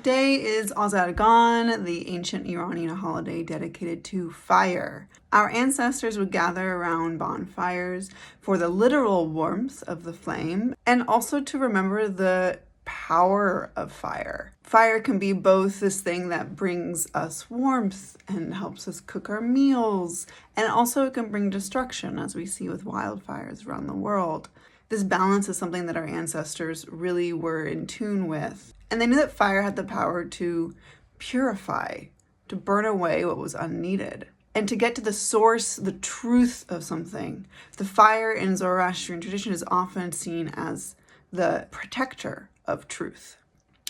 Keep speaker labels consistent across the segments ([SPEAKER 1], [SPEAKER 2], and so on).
[SPEAKER 1] Today is Azargan, the ancient Iranian holiday dedicated to fire. Our ancestors would gather around bonfires for the literal warmth of the flame and also to remember the power of fire. Fire can be both this thing that brings us warmth and helps us cook our meals, and also it can bring destruction, as we see with wildfires around the world. This balance is something that our ancestors really were in tune with. And they knew that fire had the power to purify, to burn away what was unneeded, and to get to the source, the truth of something. The fire in Zoroastrian tradition is often seen as the protector of truth.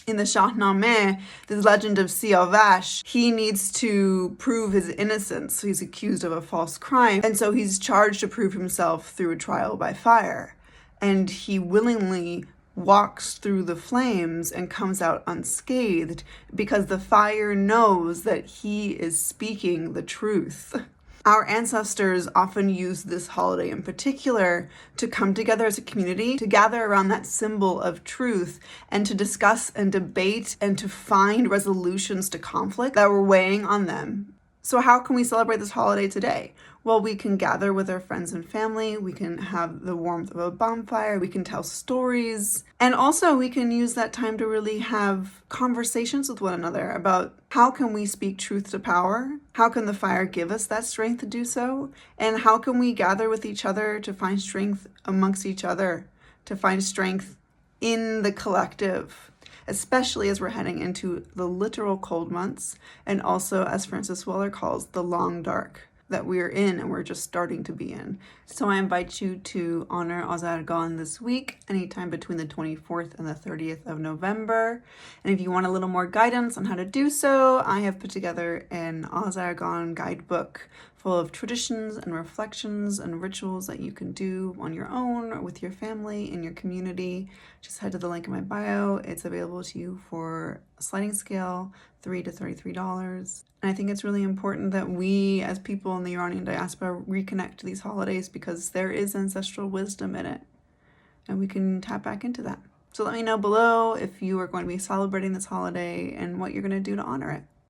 [SPEAKER 1] In the Shahnameh, this legend of Siavash, he needs to prove his innocence. So he's accused of a false crime, and so he's charged to prove himself through a trial by fire. And he willingly walks through the flames and comes out unscathed because the fire knows that he is speaking the truth. Our ancestors often used this holiday in particular to come together as a community, to gather around that symbol of truth and to discuss and debate and to find resolutions to conflict that were weighing on them. So how can we celebrate this holiday today? Well, we can gather with our friends and family, we can have the warmth of a bonfire, we can tell stories, and also we can use that time to really have conversations with one another about how can we speak truth to power, how can the fire give us that strength to do so, and how can we gather with each other to find strength amongst each other, to find strength in the collective, especially as we're heading into the literal cold months, and also, as Francis Weller calls, the long dark that we're in and we're just starting to be in. So I invite you to honor Azargan this week, anytime between the 24th and the 30th of November. And if you want a little more guidance on how to do so, I have put together an Azargan guidebook full of traditions and reflections and rituals that you can do on your own or with your family in your community. Just head to the link in my bio. It's available to you for a sliding scale, $3 to $33. And I think it's really important that we, as people in the Iranian diaspora, reconnect to these holidays because there is ancestral wisdom in it, and we can tap back into that. So let me know below if you are going to be celebrating this holiday and what you're going to do to honor it.